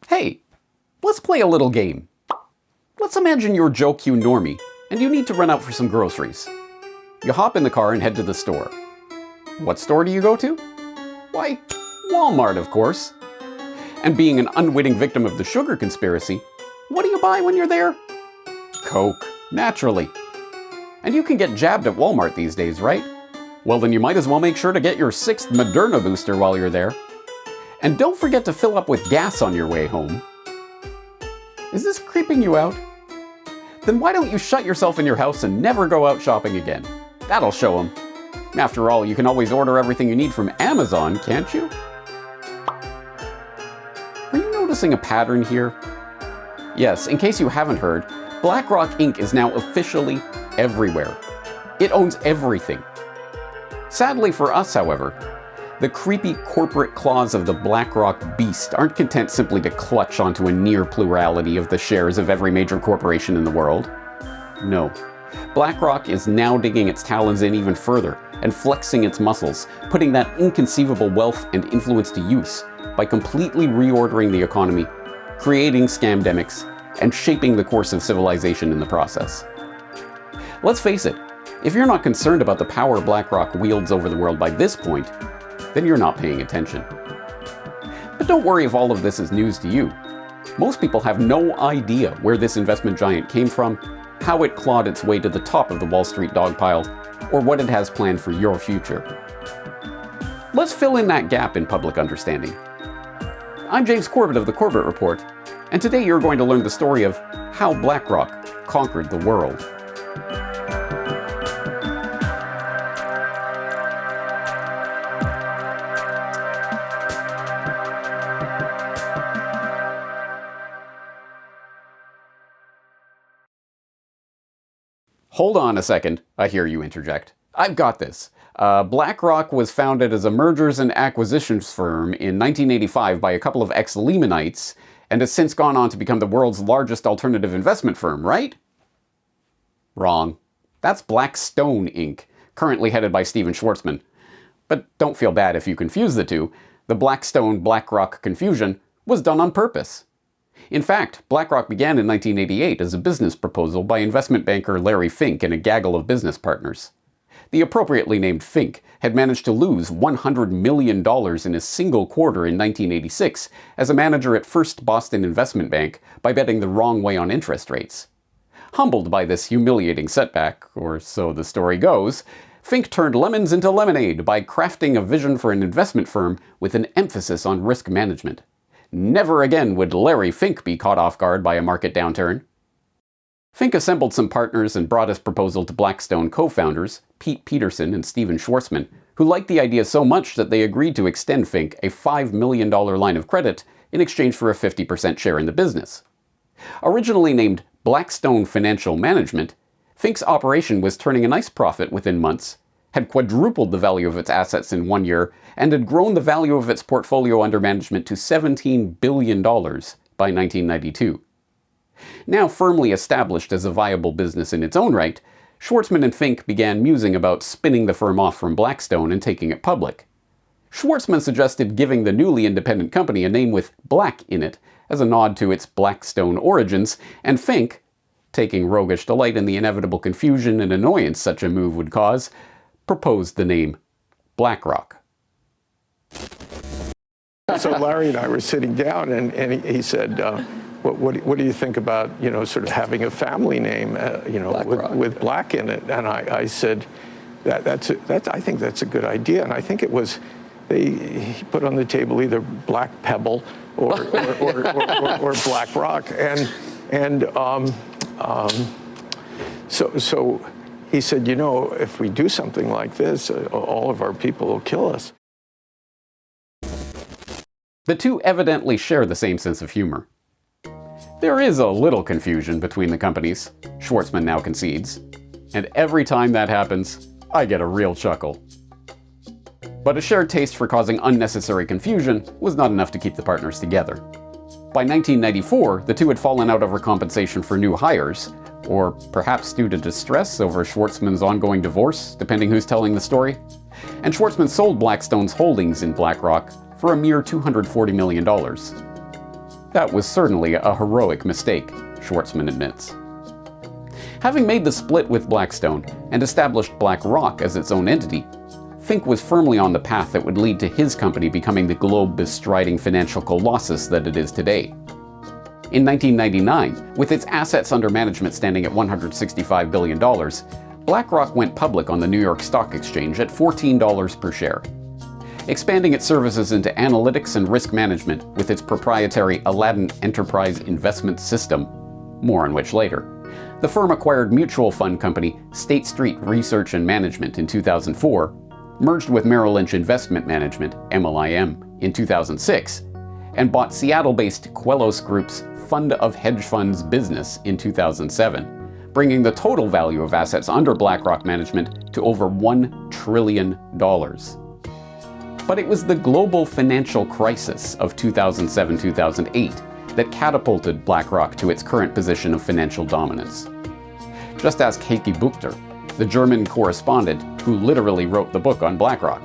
Hey, let's play a little game. Let's imagine you're Joe Q normie, and you need to run out for some groceries. You hop in the car and head to the store. What store do you go to? Why, Walmart, of course. And being an unwitting victim of the sugar conspiracy, what do you buy when you're there? Coke, naturally. And you can get jabbed at Walmart these days, right? Well, then you might as well make sure to get your 6th Moderna booster while you're there. And don't forget to fill up with gas on your way home. Is this creeping you out? Then why don't you shut yourself in your house and never go out shopping again? That'll show them. After all, you can always order everything you need from Amazon, can't you? Are you noticing a pattern here? Yes, in case you haven't heard, BlackRock Inc. is now officially everywhere. It owns everything. Sadly for us, however, the creepy corporate claws of the BlackRock beast aren't content simply to clutch onto a near plurality of the shares of every major corporation in the world. No. BlackRock is now digging its talons in even further and flexing its muscles, putting that inconceivable wealth and influence to use by completely reordering the economy, creating scamdemics, and shaping the course of civilization in the process. Let's face it, if you're not concerned about the power BlackRock wields over the world by this point, then you're not paying attention. But don't worry if all of this is news to you. Most people have no idea where this investment giant came from, how it clawed its way to the top of the Wall Street dogpile, or what it has planned for your future. Let's fill in that gap in public understanding. I'm James Corbett of the Corbett Report, and today you're going to learn the story of how BlackRock conquered the world. Hold on a second, I hear you interject. I've got this. BlackRock was founded as a mergers and acquisitions firm in 1985 by a couple of ex-Lehmanites, and has since gone on to become the world's largest alternative investment firm, right? Wrong. That's Blackstone Inc., currently headed by Stephen Schwarzman. But don't feel bad if you confuse the two. The Blackstone-BlackRock confusion was done on purpose. In fact, BlackRock began in 1988 as a business proposal by investment banker Larry Fink and a gaggle of business partners. The appropriately named Fink had managed to lose $100 million in a single quarter in 1986 as a manager at First Boston Investment Bank by betting the wrong way on interest rates. Humbled by this humiliating setback, or so the story goes, Fink turned lemons into lemonade by crafting a vision for an investment firm with an emphasis on risk management. Never again would Larry Fink be caught off guard by a market downturn. Fink assembled some partners and brought his proposal to Blackstone co-founders, Pete Peterson and Stephen Schwarzman, who liked the idea so much that they agreed to extend Fink a $5 million line of credit in exchange for a 50% share in the business. Originally named Blackstone Financial Management, Fink's operation was turning a nice profit within months, had quadrupled the value of its assets in 1 year, and had grown the value of its portfolio under management to $17 billion by 1992. Now firmly established as a viable business in its own right, Schwarzman and Fink began musing about spinning the firm off from Blackstone and taking it public. Schwarzman suggested giving the newly independent company a name with Black in it, as a nod to its Blackstone origins, and Fink, taking roguish delight in the inevitable confusion and annoyance such a move would cause, proposed the name BlackRock. So Larry and I were sitting down, and he said, what do you think about, sort of having a family name, with Black in it? And I said, I think that's a good idea. And I think it was, he put on the table either Black Pebble or Black Rock. So he said, if we do something like this, all of our people will kill us. The two evidently share the same sense of humor. There is a little confusion between the companies, Schwarzman now concedes, and every time that happens, I get a real chuckle. But a shared taste for causing unnecessary confusion was not enough to keep the partners together. By 1994, the two had fallen out over compensation for new hires, or perhaps due to distress over Schwarzman's ongoing divorce, depending who's telling the story, and Schwarzman sold Blackstone's holdings in BlackRock for a mere $240 million. That was certainly a heroic mistake, Schwartzman admits. Having made the split with Blackstone and established BlackRock as its own entity, Fink was firmly on the path that would lead to his company becoming the globe-bestriding financial colossus that it is today. In 1999, with its assets under management standing at $165 billion, BlackRock went public on the New York Stock Exchange at $14 per share. Expanding its services into analytics and risk management with its proprietary Aladdin Enterprise Investment System, more on which later, the firm acquired mutual fund company State Street Research and Management in 2004, merged with Merrill Lynch Investment Management, MLIM, in 2006, and bought Seattle-based Quellos Group's Fund of Hedge Funds business in 2007, bringing the total value of assets under BlackRock management to over $1 trillion. But it was the global financial crisis of 2007-2008 that catapulted BlackRock to its current position of financial dominance. Just ask Heike Buchter, the German correspondent who literally wrote the book on BlackRock.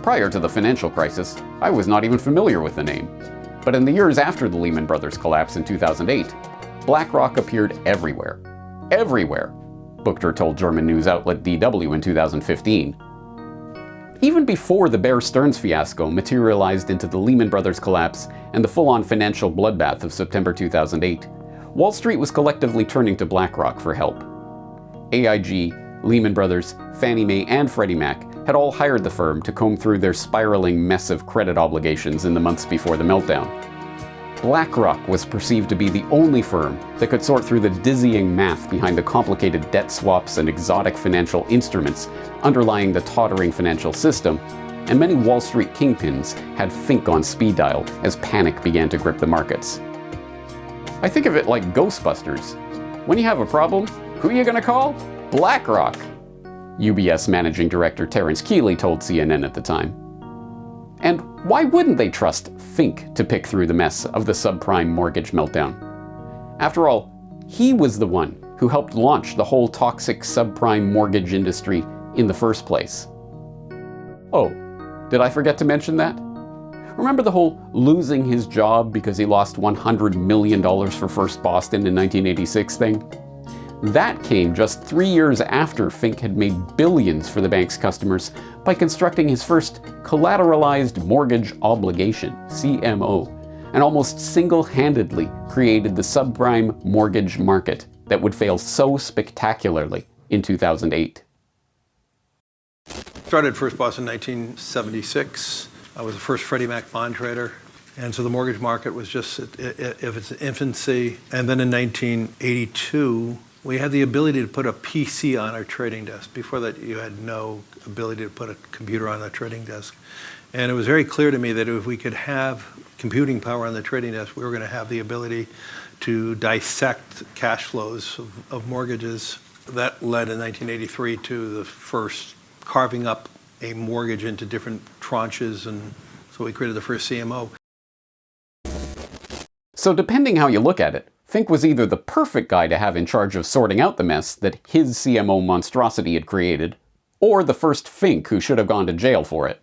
Prior to the financial crisis, I was not even familiar with the name. But in the years after the Lehman Brothers collapse in 2008, BlackRock appeared everywhere. Everywhere, Buchter told German news outlet DW in 2015. Even before the Bear Stearns fiasco materialized into the Lehman Brothers collapse and the full-on financial bloodbath of September 2008, Wall Street was collectively turning to BlackRock for help. AIG, Lehman Brothers, Fannie Mae, and Freddie Mac had all hired the firm to comb through their spiraling mess of credit obligations in the months before the meltdown. BlackRock was perceived to be the only firm that could sort through the dizzying math behind the complicated debt swaps and exotic financial instruments underlying the tottering financial system, and many Wall Street kingpins had Fink on speed dial as panic began to grip the markets. I think of it like Ghostbusters. When you have a problem, who are you going to call? BlackRock, UBS Managing Director Terence Keeley told CNN at the time. And why wouldn't they trust Fink to pick through the mess of the subprime mortgage meltdown? After all, he was the one who helped launch the whole toxic subprime mortgage industry in the first place. Oh, did I forget to mention that? Remember the whole losing his job because he lost $100 million for First Boston in 1986 thing? That came just 3 years after Fink had made billions for the bank's customers by constructing his first collateralized mortgage obligation, CMO, and almost single-handedly created the subprime mortgage market that would fail so spectacularly in 2008. Started First Boston in 1976. I was the first Freddie Mac bond trader. And so the mortgage market was just of its infancy. And then in 1982, we had the ability to put a PC on our trading desk. Before that, you had no ability to put a computer on a trading desk. And it was very clear to me that if we could have computing power on the trading desk, we were going to have the ability to dissect cash flows of mortgages. That led in 1983 to the first carving up a mortgage into different tranches, and so we created the first CMO. So depending how you look at it, Fink was either the perfect guy to have in charge of sorting out the mess that his CMO monstrosity had created, or the first Fink who should have gone to jail for it.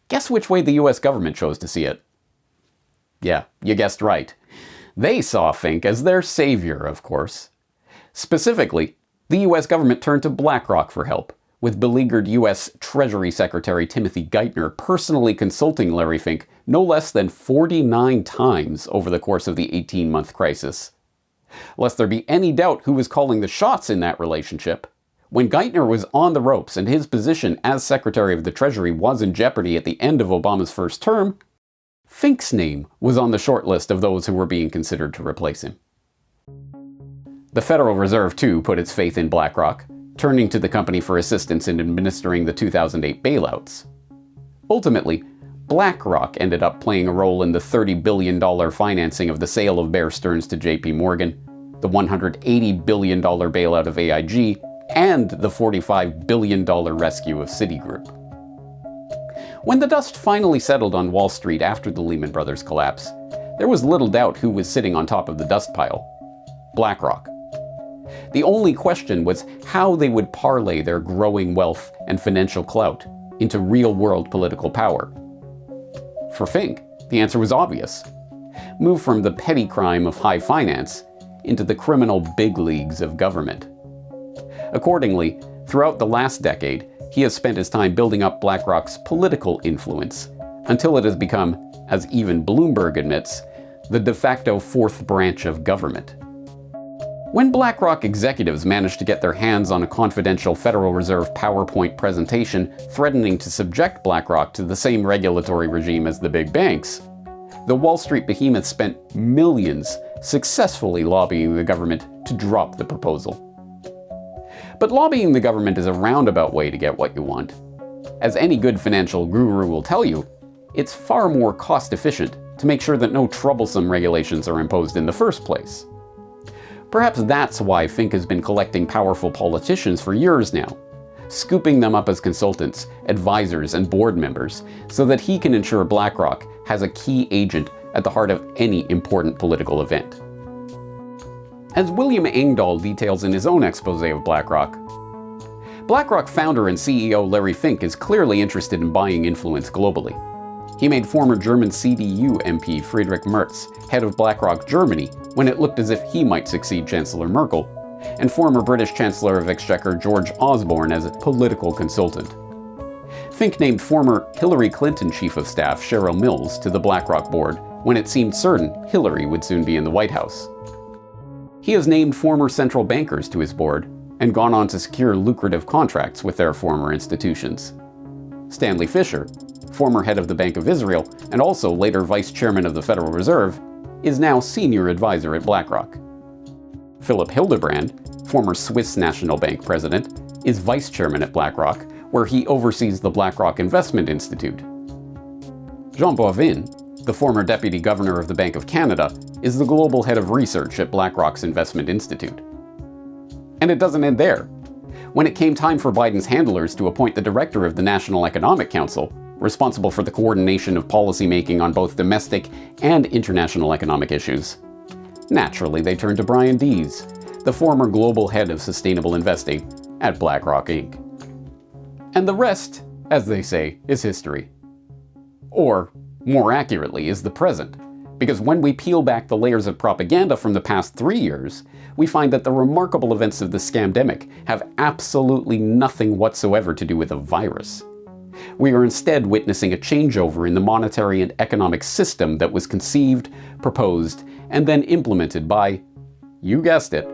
Guess which way the US government chose to see it? Yeah, you guessed right. They saw Fink as their savior, of course. Specifically, the US government turned to BlackRock for help, with beleaguered US Treasury Secretary Timothy Geithner personally consulting Larry Fink no less than 49 times over the course of the 18-month crisis. Lest there be any doubt who was calling the shots in that relationship, when Geithner was on the ropes and his position as Secretary of the Treasury was in jeopardy at the end of Obama's first term, Fink's name was on the short list of those who were being considered to replace him. The Federal Reserve, too, put its faith in BlackRock, turning to the company for assistance in administering the 2008 bailouts. Ultimately, BlackRock ended up playing a role in the $30 billion financing of the sale of Bear Stearns to JP Morgan, the $180 billion bailout of AIG, and the $45 billion rescue of Citigroup. When the dust finally settled on Wall Street after the Lehman Brothers collapse, there was little doubt who was sitting on top of the dust pile: BlackRock. The only question was how they would parlay their growing wealth and financial clout into real-world political power. For Fink, the answer was obvious. move from the petty crime of high finance into the criminal big leagues of government. Accordingly, throughout the last decade, he has spent his time building up BlackRock's political influence until it has become, as even Bloomberg admits, the de facto fourth branch of government. When BlackRock executives managed to get their hands on a confidential Federal Reserve PowerPoint presentation threatening to subject BlackRock to the same regulatory regime as the big banks, the Wall Street behemoth spent millions successfully lobbying the government to drop the proposal. But lobbying the government is a roundabout way to get what you want. As any good financial guru will tell you, it's far more cost-efficient to make sure that no troublesome regulations are imposed in the first place. Perhaps that's why Fink has been collecting powerful politicians for years now, scooping them up as consultants, advisors, and board members so that he can ensure BlackRock has a key agent at the heart of any important political event. As William Engdahl details in his own expose of BlackRock, BlackRock founder and CEO Larry Fink is clearly interested in buying influence globally. He made former German CDU MP Friedrich Merz head of BlackRock Germany when it looked as if he might succeed Chancellor Merkel, and former British Chancellor of Exchequer George Osborne as a political consultant. Fink named former Hillary Clinton Chief of Staff Cheryl Mills to the BlackRock board when it seemed certain Hillary would soon be in the White House. He has named former central bankers to his board and gone on to secure lucrative contracts with their former institutions. Stanley Fischer, former head of the Bank of Israel and also later vice chairman of the Federal Reserve, is now senior advisor at BlackRock. Philip Hildebrand, former Swiss National Bank president, is vice chairman at BlackRock, where he oversees the BlackRock Investment Institute. Jean Boivin, the former deputy governor of the Bank of Canada, is the global head of research at BlackRock's Investment Institute. And it doesn't end there. When it came time for Biden's handlers to appoint the director of the National Economic Council, responsible for the coordination of policymaking on both domestic and international economic issues, naturally they turned to Brian Dees, the former global head of sustainable investing at BlackRock Inc. And the rest, as they say, is history. Or, more accurately, is the present. Because when we peel back the layers of propaganda from the past 3 years, we find that the remarkable events of the scamdemic have absolutely nothing whatsoever to do with a virus. We are instead witnessing a changeover in the monetary and economic system that was conceived, proposed, and then implemented by, you guessed it,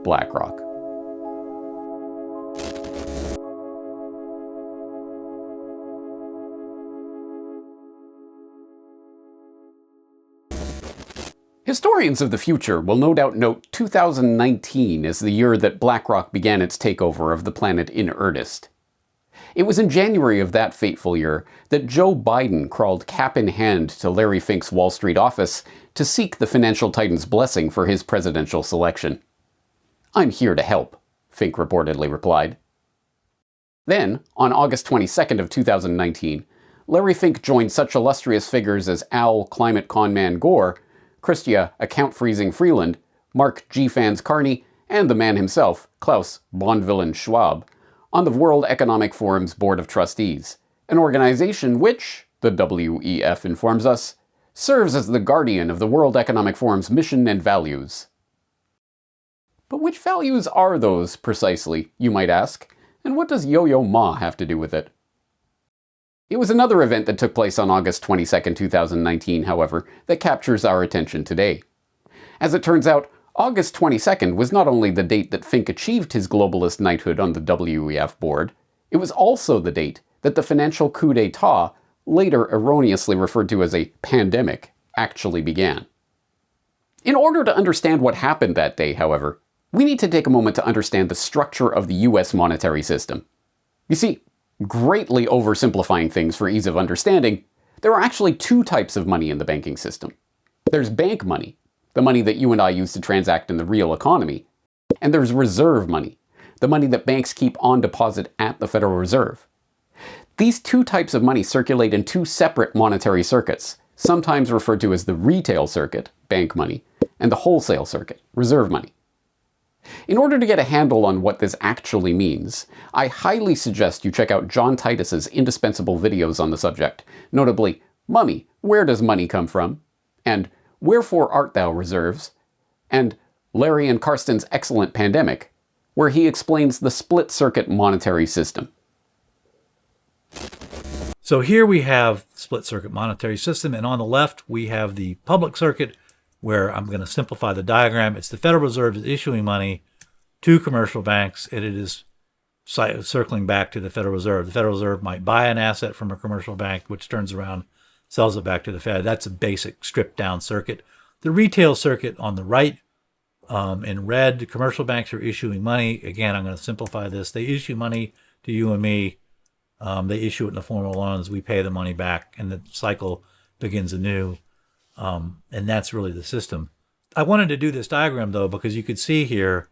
BlackRock. Historians of the future will no doubt note 2019 as the year that BlackRock began its takeover of the planet in earnest. It was in January of that fateful year that Joe Biden crawled cap in hand to Larry Fink's Wall Street office to seek the financial titan's blessing for his presidential selection. "I'm here to help," Fink reportedly replied. Then, on August 22nd of 2019, Larry Fink joined such illustrious figures as Al Climate Conman Gore, Christia Account-Freezing Freeland, Mark G. Fans Carney, and the man himself, Klaus Bonvillain Schwab, on the World Economic Forum's Board of Trustees, an organization which, the WEF informs us, serves as the guardian of the World Economic Forum's mission and values. But which values are those, precisely, you might ask, and what does Yo-Yo Ma have to do with it? It was another event that took place on August 22, 2019, however, that captures our attention today. As it turns out, August 22nd was not only the date that Fink achieved his globalist knighthood on the WEF board, it was also the date that the financial coup d'etat, later erroneously referred to as a pandemic, actually began. In order to understand what happened that day, however, we need to take a moment to understand the structure of the US monetary system. You see, greatly oversimplifying things for ease of understanding, there are actually two types of money in the banking system. There's bank money, the money that you and I use to transact in the real economy, and there's reserve money, the money that banks keep on deposit at the Federal Reserve. These two types of money circulate in two separate monetary circuits, sometimes referred to as the retail circuit, bank money, and the wholesale circuit, reserve money. In order to get a handle on what this actually means, I highly suggest you check out John Titus's indispensable videos on the subject, notably, Mummy, Where Does Money Come From? And Wherefore Art Thou Reserves, and Larry and Karsten's Excellent Pandemic, where he explains the split-circuit monetary system. So here we have split-circuit monetary system, and on the left we have the public circuit, where I'm going to simplify the diagram. It's the Federal Reserve is issuing money to commercial banks, and it is circling back to the Federal Reserve. The Federal Reserve might buy an asset from a commercial bank, which turns around, sells it back to the Fed. That's a basic stripped-down circuit. The retail circuit on the right, in red, commercial banks are issuing money. Again, I'm going to simplify this. They issue money to you and me. They issue it in the form of loans. We pay the money back, and the cycle begins anew. And that's really the system. I wanted to do this diagram, though, because you could see here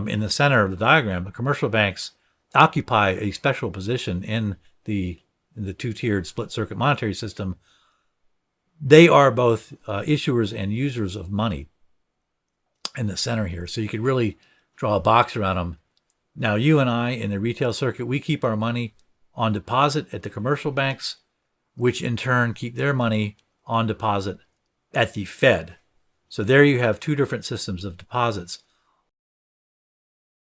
in the center of the diagram, the commercial banks occupy a special position in the two-tiered split-circuit monetary system. They are both issuers and users of money in the center here. So you could really draw a box around them. Now, you and I in the retail circuit, we keep our money on deposit at the commercial banks, which in turn keep their money on deposit at the Fed. So there you have two different systems of deposits.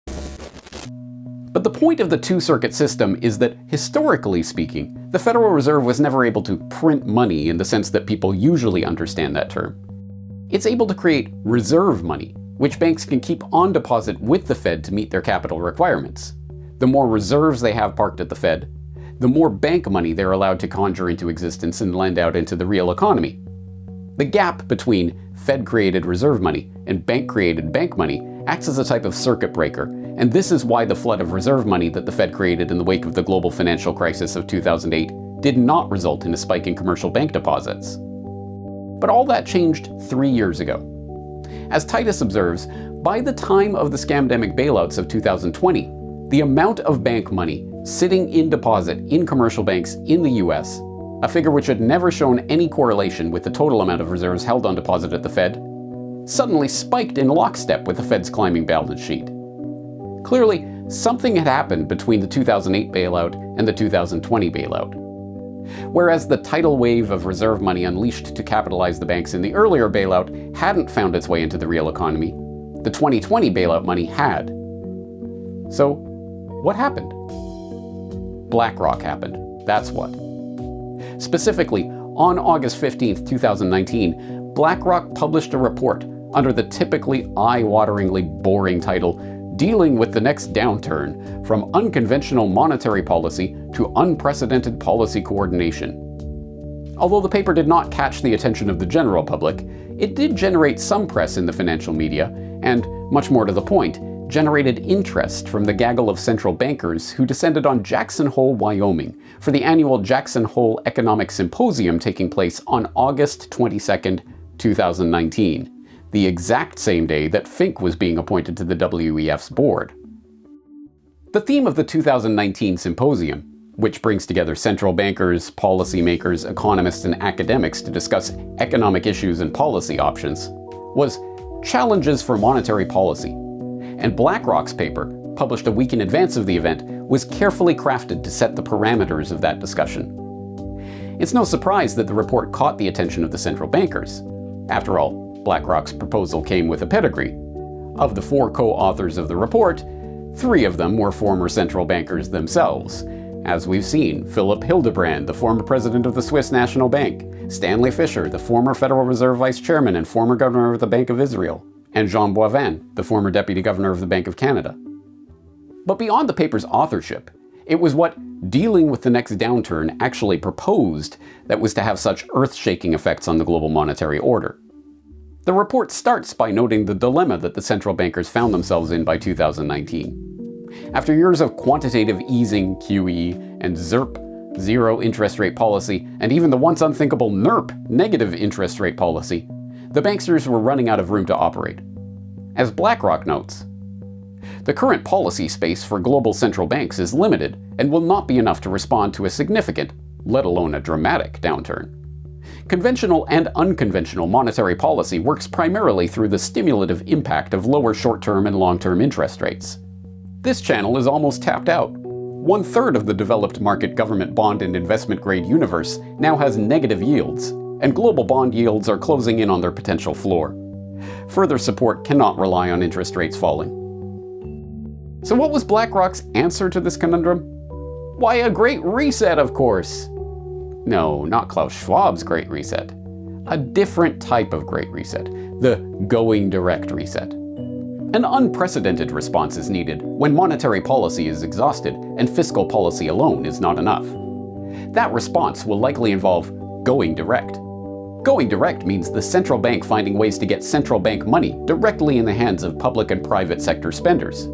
But the point of the two-circuit system is that, historically speaking, the Federal Reserve was never able to print money in the sense that people usually understand that term. It's able to create reserve money, which banks can keep on deposit with the Fed to meet their capital requirements. The more reserves they have parked at the Fed, the more bank money they're allowed to conjure into existence and lend out into the real economy. The gap between Fed-created reserve money and bank-created bank money acts as a type of circuit breaker, and this is why the flood of reserve money that the Fed created in the wake of the global financial crisis of 2008 did not result in a spike in commercial bank deposits. But all that changed 3 years ago. As Titus observes, by the time of the scamdemic bailouts of 2020, the amount of bank money sitting in deposit in commercial banks in the US, a figure which had never shown any correlation with the total amount of reserves held on deposit at the Fed, suddenly spiked in lockstep with the Fed's climbing balance sheet. Clearly, something had happened between the 2008 bailout and the 2020 bailout. Whereas the tidal wave of reserve money unleashed to capitalize the banks in the earlier bailout hadn't found its way into the real economy, the 2020 bailout money had. So, what happened? BlackRock happened. That's what. Specifically, on August 15, 2019, BlackRock published a report under the typically eye-wateringly boring title, Dealing with the Next Downturn, From Unconventional Monetary Policy to Unprecedented Policy Coordination. Although the paper did not catch the attention of the general public, it did generate some press in the financial media, and, much more to the point, generated interest from the gaggle of central bankers who descended on Jackson Hole, Wyoming, for the annual Jackson Hole Economic Symposium taking place on August 22, 2019. The exact same day that Fink was being appointed to the WEF's board. The theme of the 2019 symposium, which brings together central bankers, policymakers, economists, and academics to discuss economic issues and policy options, was Challenges for Monetary Policy, and BlackRock's paper, published a week in advance of the event, was carefully crafted to set the parameters of that discussion. It's no surprise that the report caught the attention of the central bankers. After all, BlackRock's proposal came with a pedigree. Of the 4 co-authors of the report, 3 of them were former central bankers themselves. As we've seen, Philip Hildebrand, the former president of the Swiss National Bank, Stanley Fischer, the former Federal Reserve Vice Chairman and former governor of the Bank of Israel, and Jean Boivin, the former deputy governor of the Bank of Canada. But beyond the paper's authorship, it was what Dealing with the Next Downturn actually proposed that was to have such earth-shaking effects on the global monetary order. The report starts by noting the dilemma that the central bankers found themselves in by 2019. After years of quantitative easing, QE, and ZIRP, zero interest rate policy, and even the once unthinkable NIRP, negative interest rate policy, the banksters were running out of room to operate. As BlackRock notes, the current policy space for global central banks is limited and will not be enough to respond to a significant, let alone a dramatic, downturn. Conventional and unconventional monetary policy works primarily through the stimulative impact of lower short-term and long-term interest rates. This channel is almost tapped out. 1/3 of the developed market government bond and investment grade universe now has negative yields, and global bond yields are closing in on their potential floor. Further support cannot rely on interest rates falling. So what was BlackRock's answer to this conundrum? Why, a Great Reset, of course. No, not Klaus Schwab's Great Reset. A different type of Great Reset, the going direct reset. An unprecedented response is needed when monetary policy is exhausted and fiscal policy alone is not enough. That response will likely involve going direct. Going direct means the central bank finding ways to get central bank money directly in the hands of public and private sector spenders.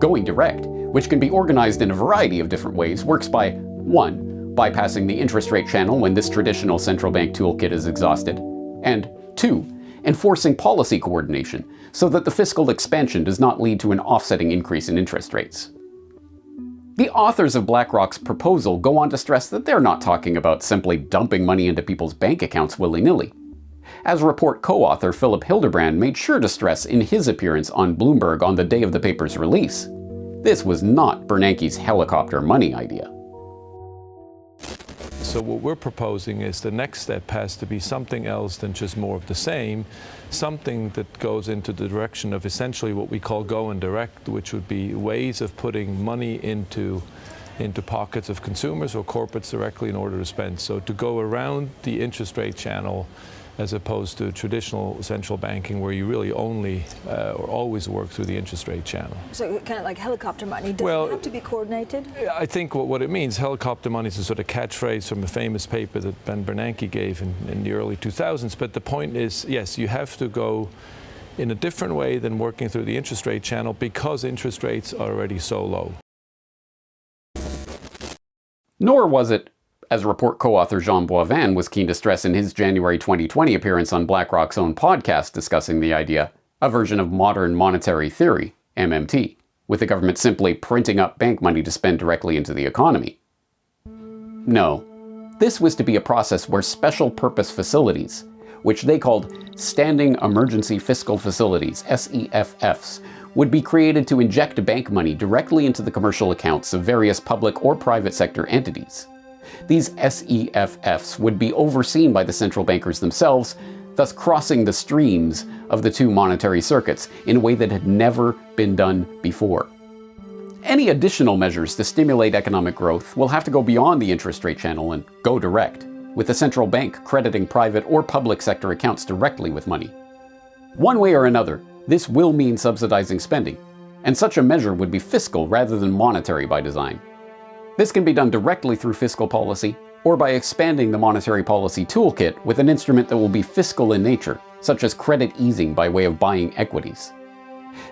Going direct, which can be organized in a variety of different ways, works by 1. bypassing the interest rate channel when this traditional central bank toolkit is exhausted, and 2. enforcing policy coordination so that the fiscal expansion does not lead to an offsetting increase in interest rates. The authors of BlackRock's proposal go on to stress that they're not talking about simply dumping money into people's bank accounts willy-nilly. As report co-author Philip Hildebrand made sure to stress in his appearance on Bloomberg on the day of the paper's release, this was not Bernanke's helicopter money idea. So what we're proposing is the next step has to be something else than just more of the same, something that goes into the direction of essentially what we call going direct, which would be ways of putting money into pockets of consumers or corporates directly in order to spend. So to go around the interest rate channel as opposed to traditional central banking where you really only or always work through the interest rate channel. So kind of like helicopter money, does it have to be coordinated? I think what it means, helicopter money is a sort of catchphrase from a famous paper that Ben Bernanke gave in the early 2000s, but the point is, yes, you have to go in a different way than working through the interest rate channel because interest rates are already so low. Nor was it, as report co-author Jean Boivin was keen to stress in his January 2020 appearance on BlackRock's own podcast discussing the idea, a version of modern monetary theory, MMT, with the government simply printing up bank money to spend directly into the economy. No, this was to be a process where special purpose facilities, which they called Standing Emergency Fiscal Facilities, SEFFs, would be created to inject bank money directly into the commercial accounts of various public or private sector entities. These SEFFs would be overseen by the central bankers themselves, thus crossing the streams of the two monetary circuits in a way that had never been done before. Any additional measures to stimulate economic growth will have to go beyond the interest rate channel and go direct, with the central bank crediting private or public sector accounts directly with money. One way or another, this will mean subsidizing spending, and such a measure would be fiscal rather than monetary by design. This can be done directly through fiscal policy, or by expanding the monetary policy toolkit with an instrument that will be fiscal in nature, such as credit easing by way of buying equities.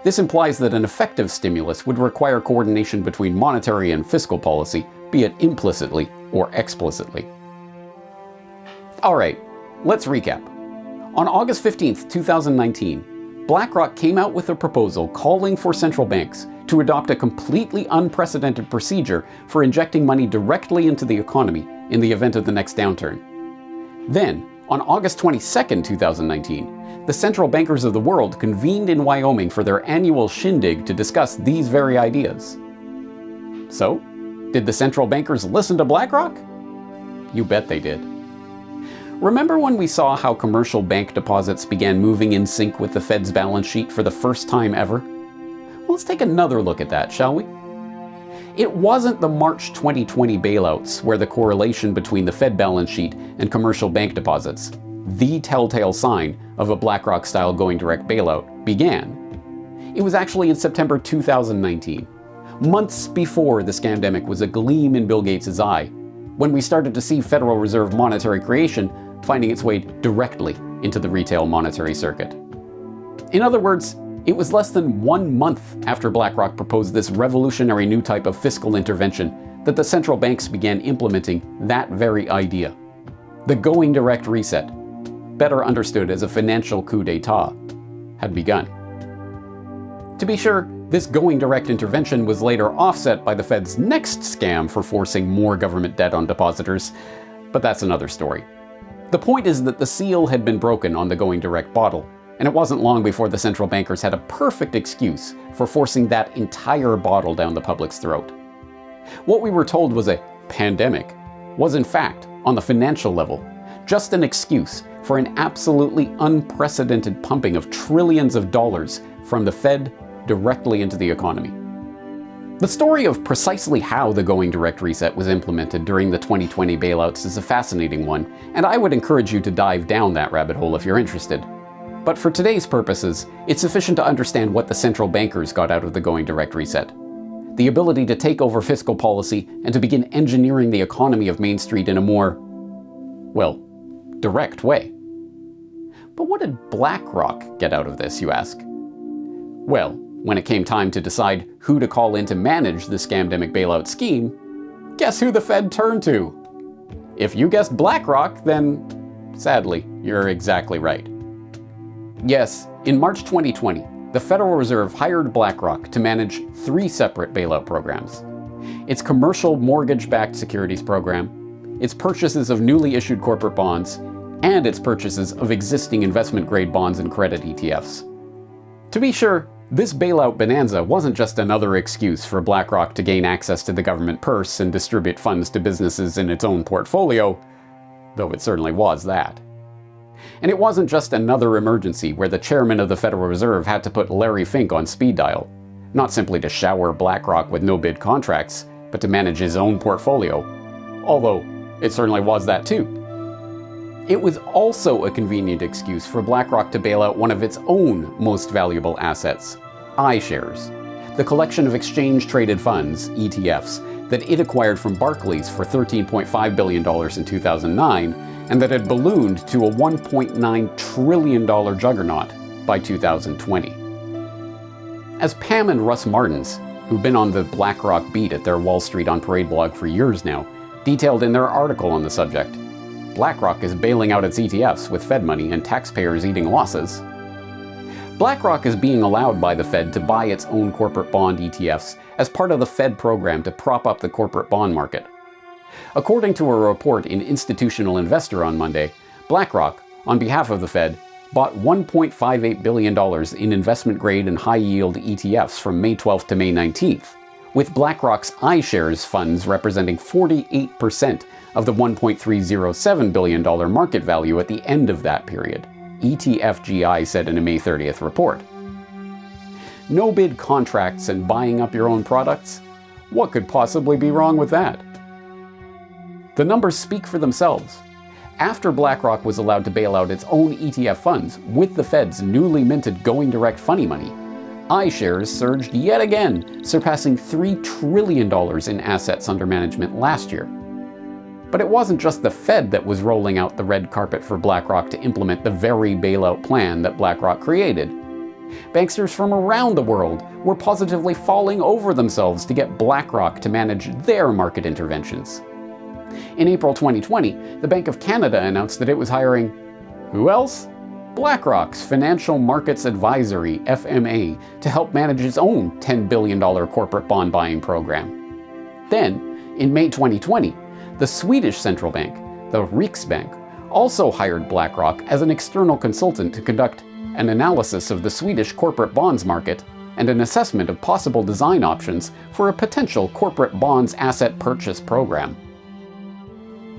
This implies that an effective stimulus would require coordination between monetary and fiscal policy, be it implicitly or explicitly. Alright, let's recap. On August 15, 2019, BlackRock came out with a proposal calling for central banks to adopt a completely unprecedented procedure for injecting money directly into the economy in the event of the next downturn. Then, on August 22, 2019, the central bankers of the world convened in Wyoming for their annual shindig to discuss these very ideas. So, did the central bankers listen to BlackRock? You bet they did. Remember when we saw how commercial bank deposits began moving in sync with the Fed's balance sheet for the first time ever? Well, let's take another look at that, shall we? It wasn't the March 2020 bailouts where the correlation between the Fed balance sheet and commercial bank deposits, the telltale sign of a BlackRock-style going direct bailout, began. It was actually in September 2019, months before the scamdemic was a gleam in Bill Gates' eye, when we started to see Federal Reserve monetary creation finding its way directly into the retail monetary circuit. In other words, it was less than 1 month after BlackRock proposed this revolutionary new type of fiscal intervention that the central banks began implementing that very idea. The going direct reset, better understood as a financial coup d'etat, had begun. To be sure, this going direct intervention was later offset by the Fed's next scam for forcing more government debt on depositors, but that's another story. The point is that the seal had been broken on the going direct bottle, and it wasn't long before the central bankers had a perfect excuse for forcing that entire bottle down the public's throat. What we were told was a pandemic was in fact, on the financial level, just an excuse for an absolutely unprecedented pumping of trillions of dollars from the Fed directly into the economy. The story of precisely how the going direct reset was implemented during the 2020 bailouts is a fascinating one, and I would encourage you to dive down that rabbit hole if you're interested. But for today's purposes, it's sufficient to understand what the central bankers got out of the going direct reset. The ability to take over fiscal policy and to begin engineering the economy of Main Street in a more, well, direct way. But what did BlackRock get out of this, you ask? Well, when it came time to decide who to call in to manage the scamdemic bailout scheme, guess who the Fed turned to? If you guessed BlackRock, then sadly, you're exactly right. Yes, in March 2020, the Federal Reserve hired BlackRock to manage 3 separate bailout programs: its commercial mortgage-backed securities program, its purchases of newly issued corporate bonds, and its purchases of existing investment-grade bonds and credit ETFs. To be sure, this bailout bonanza wasn't just another excuse for BlackRock to gain access to the government purse and distribute funds to businesses in its own portfolio, though it certainly was that. And it wasn't just another emergency where the chairman of the Federal Reserve had to put Larry Fink on speed dial, not simply to shower BlackRock with no-bid contracts, but to manage his own portfolio, although it certainly was that too. It was also a convenient excuse for BlackRock to bail out one of its own most valuable assets, iShares, the collection of exchange-traded funds, ETFs, that it acquired from Barclays for $13.5 billion in 2009, and that had ballooned to a $1.9 trillion juggernaut by 2020. As Pam and Russ Martins, who've been on the BlackRock beat at their Wall Street on Parade blog for years now, detailed in their article on the subject, BlackRock is bailing out its ETFs with Fed money and taxpayers eating losses. BlackRock is being allowed by the Fed to buy its own corporate bond ETFs as part of the Fed program to prop up the corporate bond market. According to a report in Institutional Investor on Monday, BlackRock, on behalf of the Fed, bought $1.58 billion in investment-grade and high-yield ETFs from May 12th to May 19th, with BlackRock's iShares funds representing 48% of the $1.307 billion market value at the end of that period, ETFGI said in a May 30th report. No-bid contracts and buying up your own products? What could possibly be wrong with that? The numbers speak for themselves. After BlackRock was allowed to bail out its own ETF funds with the Fed's newly minted going direct funny money, iShares surged yet again, surpassing $3 trillion in assets under management last year. But it wasn't just the Fed that was rolling out the red carpet for BlackRock to implement the very bailout plan that BlackRock created. Banksters from around the world were positively falling over themselves to get BlackRock to manage their market interventions. In April 2020, the Bank of Canada announced that it was hiring, who else? BlackRock's Financial Markets Advisory, FMA, to help manage its own $10 billion corporate bond buying program. Then, in May 2020, the Swedish central bank, the Riksbank, also hired BlackRock as an external consultant to conduct an analysis of the Swedish corporate bonds market and an assessment of possible design options for a potential corporate bonds asset purchase program.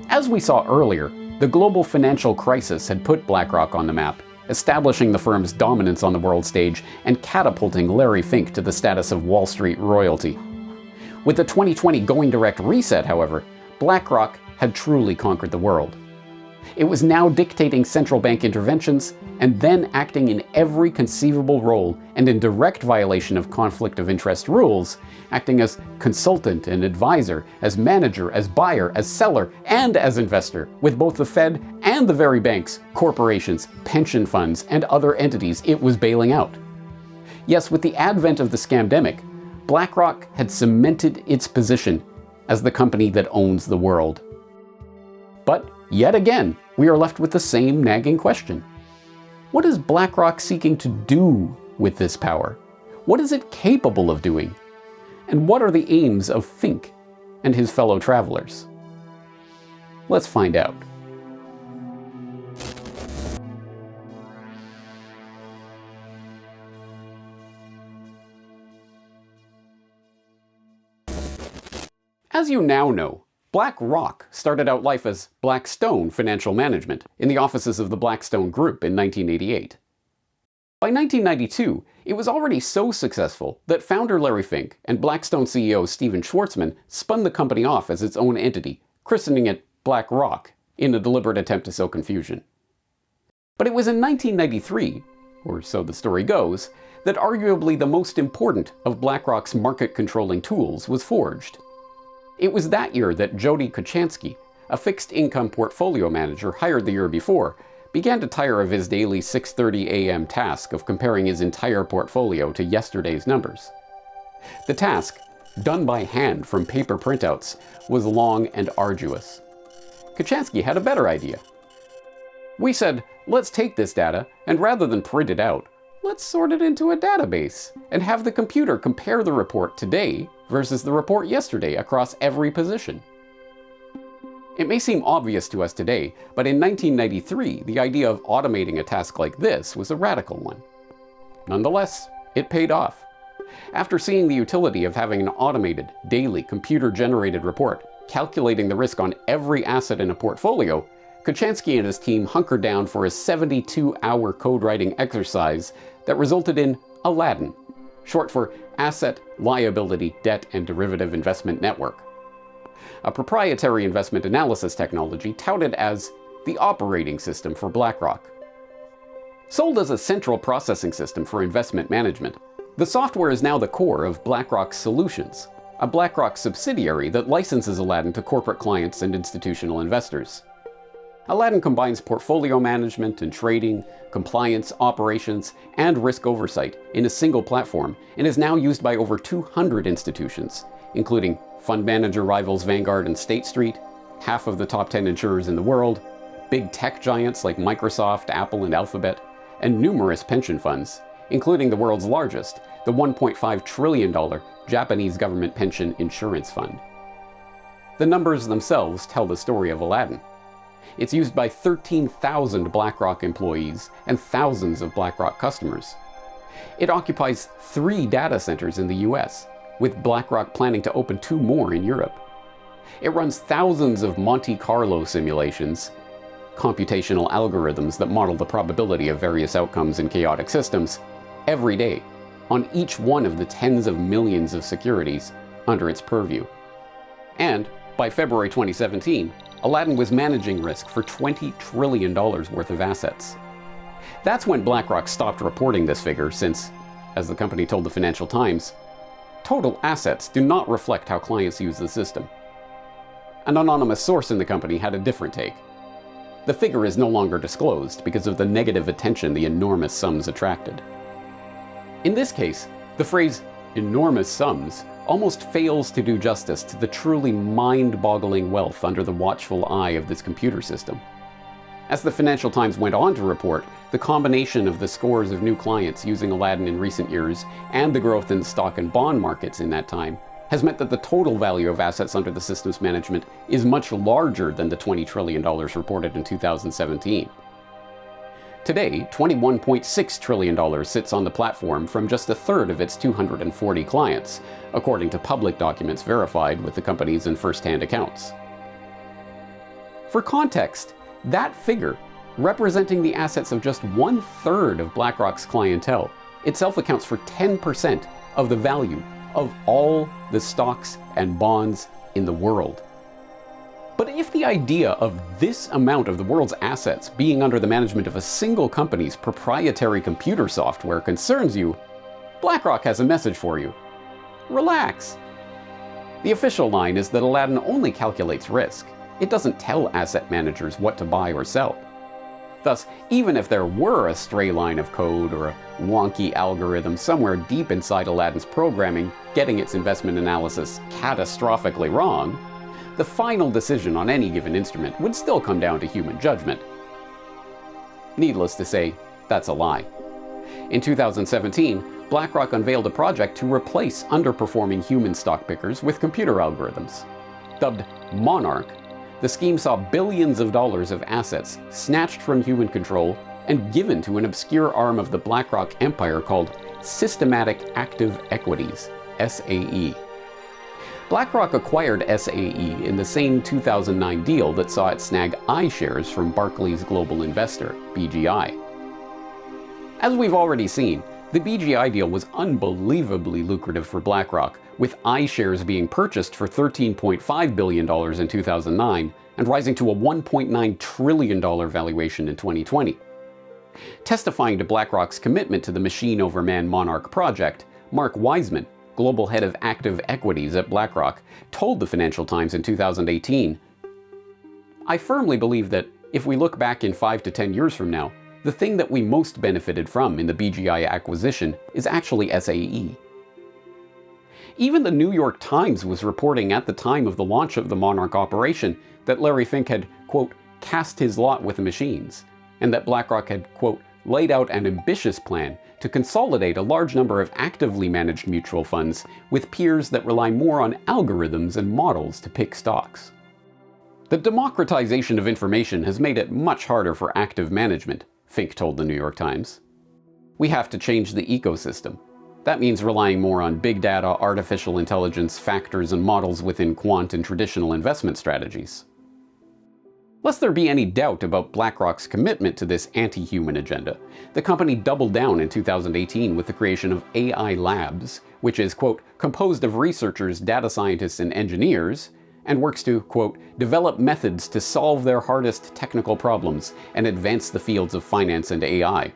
As we saw earlier, the global financial crisis had put BlackRock on the map, establishing the firm's dominance on the world stage and catapulting Larry Fink to the status of Wall Street royalty. With the 2020 going direct reset, however, BlackRock had truly conquered the world. It was now dictating central bank interventions and then acting in every conceivable role and in direct violation of conflict of interest rules, acting as consultant and advisor, as manager, as buyer, as seller, and as investor, with both the Fed and the very banks, corporations, pension funds, and other entities it was bailing out. Yes, with the advent of the scamdemic, BlackRock had cemented its position as the company that owns the world. But yet again, we are left with the same nagging question. What is BlackRock seeking to do with this power? What is it capable of doing? And what are the aims of Fink and his fellow travelers? Let's find out. As you now know, BlackRock started out life as Blackstone Financial Management in the offices of the Blackstone Group in 1988. By 1992, it was already so successful that founder Larry Fink and Blackstone CEO Stephen Schwarzman spun the company off as its own entity, christening it BlackRock in a deliberate attempt to sow confusion. But it was in 1993, or so the story goes, that arguably the most important of BlackRock's market-controlling tools was forged. It was that year that Jody Kochansky, a fixed-income portfolio manager hired the year before, began to tire of his daily 6:30 a.m. task of comparing his entire portfolio to yesterday's numbers. The task, done by hand from paper printouts, was long and arduous. Kochansky had a better idea. We said, let's take this data, and rather than print it out, let's sort it into a database, and have the computer compare the report today versus the report yesterday across every position. It may seem obvious to us today, but in 1993, the idea of automating a task like this was a radical one. Nonetheless, it paid off. After seeing the utility of having an automated, daily, computer-generated report calculating the risk on every asset in a portfolio, Kochansky and his team hunkered down for a 72-hour code-writing exercise that resulted in Aladdin, short for Asset, Liability, Debt, and Derivative Investment Network, a proprietary investment analysis technology touted as the operating system for BlackRock. Sold as a central processing system for investment management, the software is now the core of BlackRock Solutions, a BlackRock subsidiary that licenses Aladdin to corporate clients and institutional investors. Aladdin combines portfolio management and trading, compliance, operations, and risk oversight in a single platform and is now used by over 200 institutions, including fund manager rivals Vanguard and State Street, half of the top 10 insurers in the world, big tech giants like Microsoft, Apple, and Alphabet, and numerous pension funds, including the world's largest, the $1.5 trillion Japanese government pension insurance fund. The numbers themselves tell the story of Aladdin. It's used by 13,000 BlackRock employees and thousands of BlackRock customers. It occupies 3 data centers in the US, with BlackRock planning to open 2 more in Europe. It runs thousands of Monte Carlo simulations, computational algorithms that model the probability of various outcomes in chaotic systems, every day, on each one of the tens of millions of securities under its purview. And by February 2017, Aladdin was managing risk for $20 trillion worth of assets. That's when BlackRock stopped reporting this figure since, as the company told the Financial Times, total assets do not reflect how clients use the system. An anonymous source in the company had a different take. The figure is no longer disclosed because of the negative attention the enormous sums attracted. In this case, the phrase enormous sums almost fails to do justice to the truly mind-boggling wealth under the watchful eye of this computer system. As the Financial Times went on to report, the combination of the scores of new clients using Aladdin in recent years and the growth in stock and bond markets in that time has meant that the total value of assets under the system's management is much larger than the $20 trillion reported in 2017. Today, $21.6 trillion sits on the platform from just a third of its 240 clients, according to public documents verified with the company's and first-hand accounts. For context, that figure, representing the assets of just 1/3 of BlackRock's clientele, itself accounts for 10% of the value of all the stocks and bonds in the world. But if the idea of this amount of the world's assets being under the management of a single company's proprietary computer software concerns you, BlackRock has a message for you. Relax. The official line is that Aladdin only calculates risk. It doesn't tell asset managers what to buy or sell. Thus, even if there were a stray line of code or a wonky algorithm somewhere deep inside Aladdin's programming getting its investment analysis catastrophically wrong, the final decision on any given instrument would still come down to human judgment. Needless to say, that's a lie. In 2017, BlackRock unveiled a project to replace underperforming human stock pickers with computer algorithms. Dubbed Monarch, the scheme saw billions of dollars of assets snatched from human control and given to an obscure arm of the BlackRock empire called Systematic Active Equities, SAE. BlackRock acquired SAE in the same 2009 deal that saw it snag iShares from Barclays Global Investor, BGI. As we've already seen, the BGI deal was unbelievably lucrative for BlackRock, with iShares being purchased for $13.5 billion in 2009 and rising to a $1.9 trillion valuation in 2020. Testifying to BlackRock's commitment to the Machine Over Man Monarch project, Mark Wiseman, global head of active equities at BlackRock, told the Financial Times in 2018, "I firmly believe that if we look back in 5 to 10 years from now, the thing that we most benefited from in the BGI acquisition is actually SAE." Even the New York Times was reporting at the time of the launch of the Monarch operation that Larry Fink had, quote, cast his lot with the machines, and that BlackRock had, quote, laid out an ambitious plan to consolidate a large number of actively managed mutual funds with peers that rely more on algorithms and models to pick stocks. The democratization of information has made it much harder for active management, Fink told the New York Times. "We have to change the ecosystem. That means relying more on big data, artificial intelligence, factors, and models within quant and traditional investment strategies." Lest there be any doubt about BlackRock's commitment to this anti-human agenda, the company doubled down in 2018 with the creation of AI Labs, which is, quote, composed of researchers, data scientists, and engineers, and works to, quote, develop methods to solve their hardest technical problems and advance the fields of finance and AI.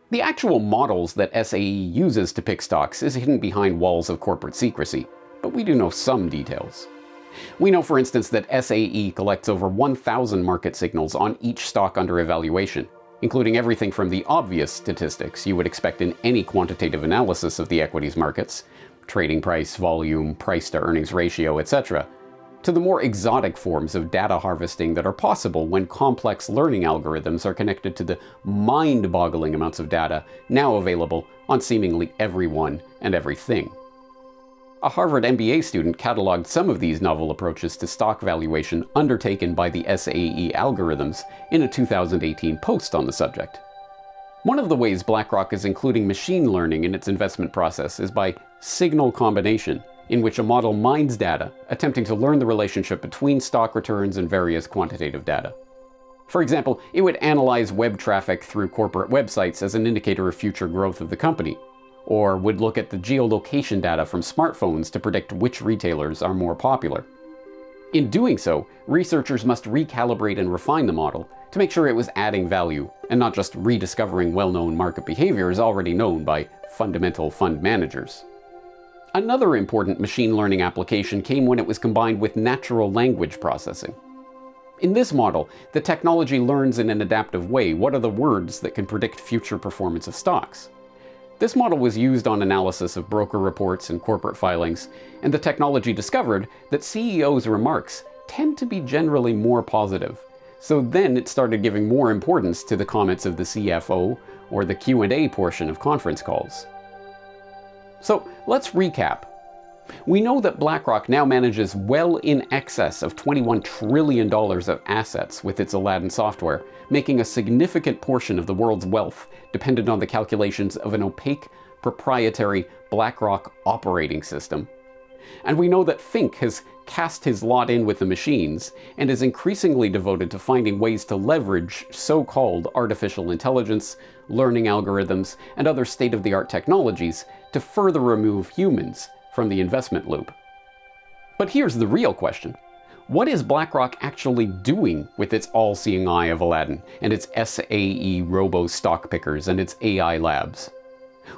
The actual models that SAE uses to pick stocks is hidden behind walls of corporate secrecy, but we do know some details. We know, for instance, that SAE collects over 1,000 market signals on each stock under evaluation, including everything from the obvious statistics you would expect in any quantitative analysis of the equities markets, trading price, volume, price-to-earnings ratio, etc., to the more exotic forms of data harvesting that are possible when complex learning algorithms are connected to the mind-boggling amounts of data now available on seemingly everyone and everything. A Harvard MBA student cataloged some of these novel approaches to stock valuation undertaken by the SAE algorithms in a 2018 post on the subject. One of the ways BlackRock is including machine learning in its investment process is by signal combination, in which a model mines data, attempting to learn the relationship between stock returns and various quantitative data. For example, it would analyze web traffic through corporate websites as an indicator of future growth of the company, or would look at the geolocation data from smartphones to predict which retailers are more popular. In doing so, researchers must recalibrate and refine the model to make sure it was adding value and not just rediscovering well-known market behaviors already known by fundamental fund managers. Another important machine learning application came when it was combined with natural language processing. In this model, the technology learns in an adaptive way what are the words that can predict future performance of stocks. This model was used on analysis of broker reports and corporate filings, and the technology discovered that CEOs' remarks tend to be generally more positive. So then it started giving more importance to the comments of the CFO or the Q&A portion of conference calls. So let's recap. We know that BlackRock now manages well in excess of $21 trillion of assets with its Aladdin software, making a significant portion of the world's wealth dependent on the calculations of an opaque, proprietary BlackRock operating system. And we know that Fink has cast his lot in with the machines and is increasingly devoted to finding ways to leverage so-called artificial intelligence, learning algorithms, and other state-of-the-art technologies to further remove humans from the investment loop. But here's the real question. What is BlackRock actually doing with its all-seeing eye of Aladdin and its SAE robo-stock pickers and its AI labs?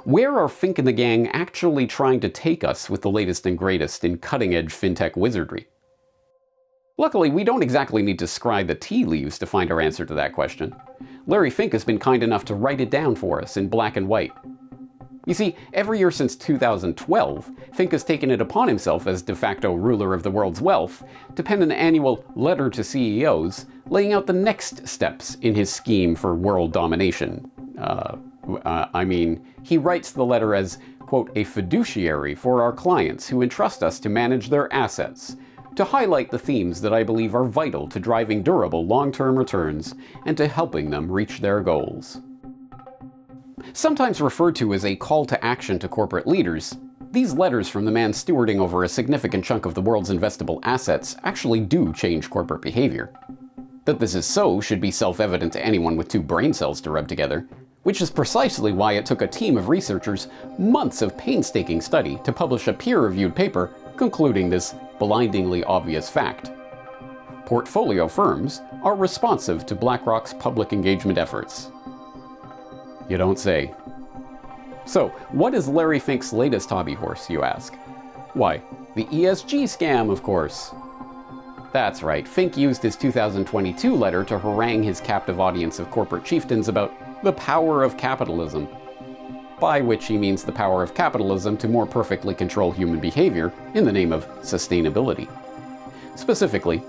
Where are Fink and the gang actually trying to take us with the latest and greatest in cutting-edge fintech wizardry? Luckily, we don't exactly need to scry the tea leaves to find our answer to that question. Larry Fink has been kind enough to write it down for us in black and white. You see, every year since 2012, Fink has taken it upon himself as de facto ruler of the world's wealth to pen an annual letter to CEOs laying out the next steps in his scheme for world domination. He writes the letter as, quote, a fiduciary for our clients who entrust us to manage their assets, to highlight the themes that I believe are vital to driving durable long-term returns and to helping them reach their goals. Sometimes referred to as a call to action to corporate leaders, These letters from the man stewarding over a significant chunk of the world's investable assets actually do change corporate behavior. That this is so should be self-evident to anyone with 2 brain cells to rub together, which is precisely why it took a team of researchers months of painstaking study to publish a peer-reviewed paper concluding this blindingly obvious fact. Portfolio firms are responsive to BlackRock's public engagement efforts. You don't say. So, what is Larry Fink's latest hobby horse, you ask? Why, the ESG scam, of course. That's right, Fink used his 2022 letter to harangue his captive audience of corporate chieftains about the power of capitalism. By which he means the power of capitalism to more perfectly control human behavior in the name of sustainability. Specifically,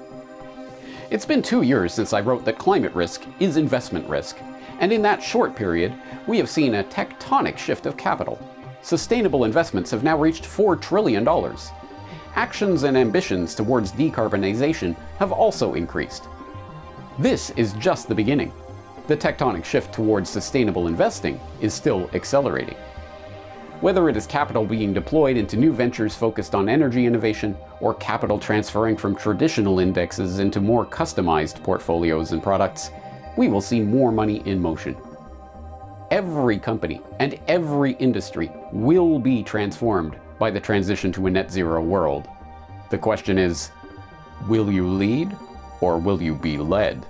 it's been 2 years since I wrote that climate risk is investment risk, and in that short period, we have seen a tectonic shift of capital. Sustainable investments have now reached $4 trillion. Actions and ambitions towards decarbonization have also increased. This is just the beginning. The tectonic shift towards sustainable investing is still accelerating. Whether it is capital being deployed into new ventures focused on energy innovation, or capital transferring from traditional indexes into more customized portfolios and products, we will see more money in motion. Every company and every industry will be transformed by the transition to a net zero world. The question is, will you lead or will you be led?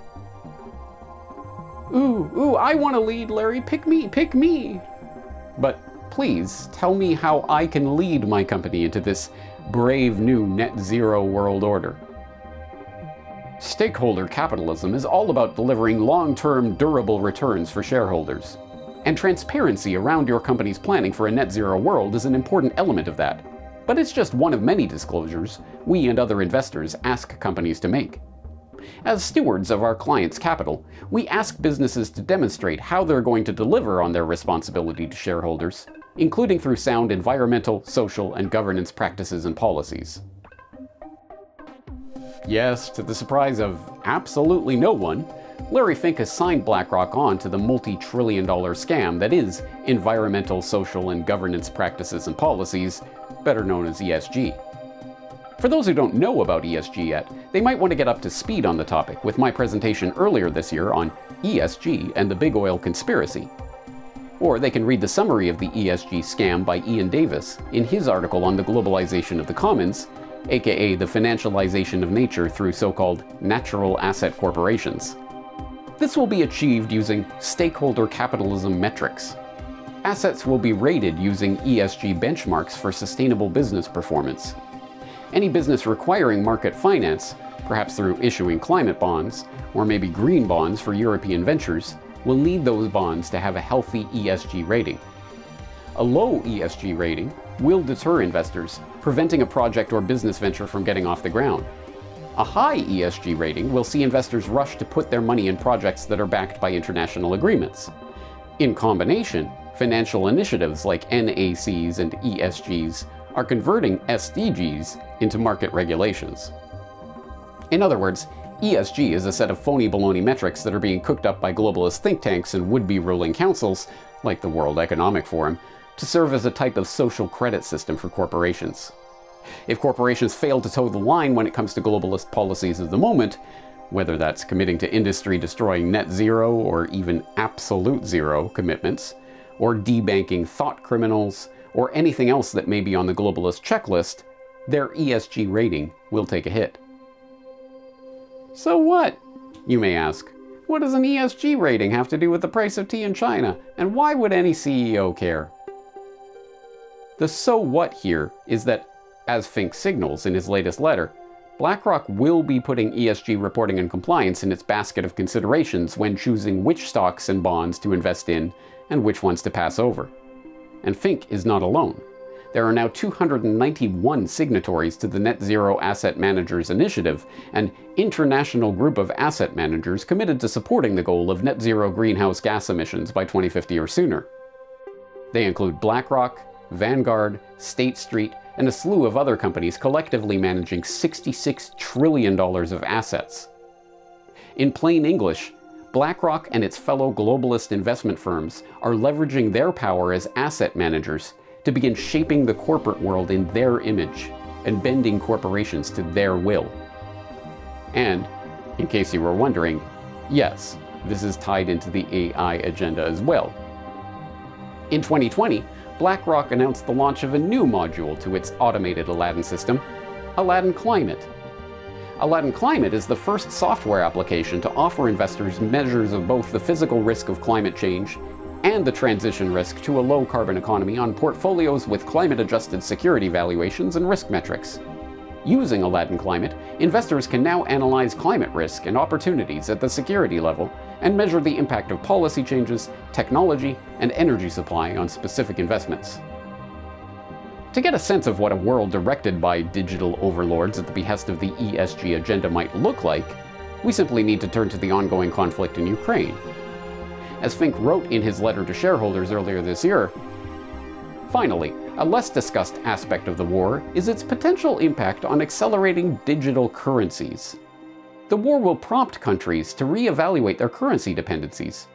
Ooh, I want to lead, Larry. Pick me. But please tell me how I can lead my company into this brave new net zero world order. Stakeholder capitalism is all about delivering long-term, durable returns for shareholders. And transparency around your company's planning for a net zero world is an important element of that. But it's just one of many disclosures we and other investors ask companies to make. As stewards of our clients' capital, we ask businesses to demonstrate how they're going to deliver on their responsibility to shareholders, including through sound environmental, social, and governance practices and policies. Yes, to the surprise of absolutely no one, Larry Fink has signed BlackRock on to the multi-trillion-dollar scam that is environmental, social, and governance practices and policies, better known as ESG. For those who don't know about ESG yet, they might want to get up to speed on the topic with my presentation earlier this year on ESG and the Big Oil Conspiracy. Or they can read the summary of the ESG scam by Ian Davis in his article on the globalization of the commons, aka the financialization of nature through so-called natural asset corporations. This will be achieved using stakeholder capitalism metrics. Assets will be rated using ESG benchmarks for sustainable business performance. Any business requiring market finance, perhaps through issuing climate bonds, or maybe green bonds for European ventures, will need those bonds to have a healthy ESG rating. A low ESG rating will deter investors, preventing a project or business venture from getting off the ground. A high ESG rating will see investors rush to put their money in projects that are backed by international agreements. In combination, financial initiatives like NACs and ESGs are converting SDGs into market regulations. In other words, ESG is a set of phony baloney metrics that are being cooked up by globalist think tanks and would-be ruling councils, like the World Economic Forum, to serve as a type of social credit system for corporations. If corporations fail to toe the line when it comes to globalist policies of the moment, whether that's committing to industry-destroying net zero or even absolute zero commitments, or debanking thought criminals, or anything else that may be on the globalist checklist, their ESG rating will take a hit. So what? You may ask. What does an ESG rating have to do with the price of tea in China, and why would any CEO care? The so what here is that, as Fink signals in his latest letter, BlackRock will be putting ESG reporting and compliance in its basket of considerations when choosing which stocks and bonds to invest in and which ones to pass over. And Fink is not alone. There are now 291 signatories to the Net Zero Asset Managers Initiative, an international group of asset managers committed to supporting the goal of net zero greenhouse gas emissions by 2050 or sooner. They include BlackRock, Vanguard, State Street, and a slew of other companies collectively managing $66 trillion of assets. In plain English, BlackRock and its fellow globalist investment firms are leveraging their power as asset managers to begin shaping the corporate world in their image and bending corporations to their will. And, in case you were wondering, yes, this is tied into the AI agenda as well. In 2020, BlackRock announced the launch of a new module to its automated Aladdin system, Aladdin Climate. Aladdin Climate is the first software application to offer investors measures of both the physical risk of climate change and the transition risk to a low-carbon economy on portfolios with climate-adjusted security valuations and risk metrics. Using Aladdin Climate, investors can now analyze climate risk and opportunities at the security level and measure the impact of policy changes, technology, and energy supply on specific investments. To get a sense of what a world directed by digital overlords at the behest of the ESG agenda might look like, we simply need to turn to the ongoing conflict in Ukraine. As Fink wrote in his letter to shareholders earlier this year, finally, a less discussed aspect of the war is its potential impact on accelerating digital currencies. The war will prompt countries to reevaluate their currency dependencies.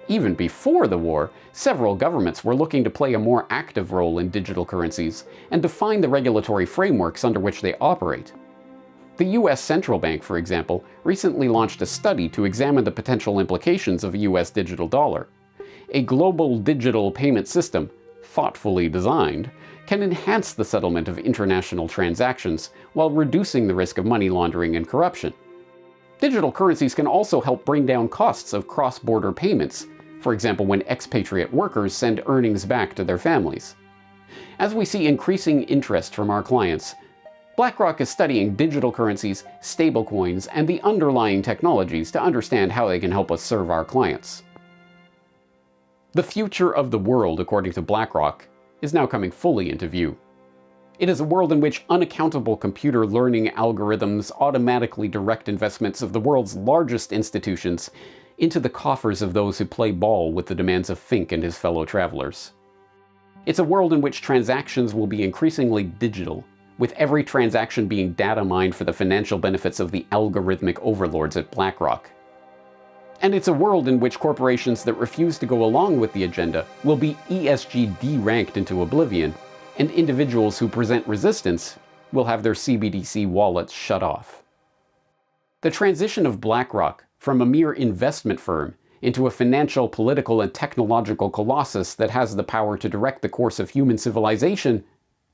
Even before the war, several governments were looking to play a more active role in digital currencies and define the regulatory frameworks under which they operate. The US Central Bank, for example, recently launched a study to examine the potential implications of a US digital dollar. A global digital payment system, thoughtfully designed, can enhance the settlement of international transactions while reducing the risk of money laundering and corruption. Digital currencies can also help bring down costs of cross-border payments, for example when expatriate workers send earnings back to their families. As we see increasing interest from our clients, BlackRock is studying digital currencies, stablecoins, and the underlying technologies to understand how they can help us serve our clients. The future of the world, according to BlackRock, is now coming fully into view. It is a world in which unaccountable computer learning algorithms automatically direct investments of the world's largest institutions into the coffers of those who play ball with the demands of Fink and his fellow travelers. It's a world in which transactions will be increasingly digital, with every transaction being data mined for the financial benefits of the algorithmic overlords at BlackRock. And it's a world in which corporations that refuse to go along with the agenda will be ESG de-ranked into oblivion, and individuals who present resistance will have their CBDC wallets shut off. The transition of BlackRock from a mere investment firm into a financial, political, and technological colossus that has the power to direct the course of human civilization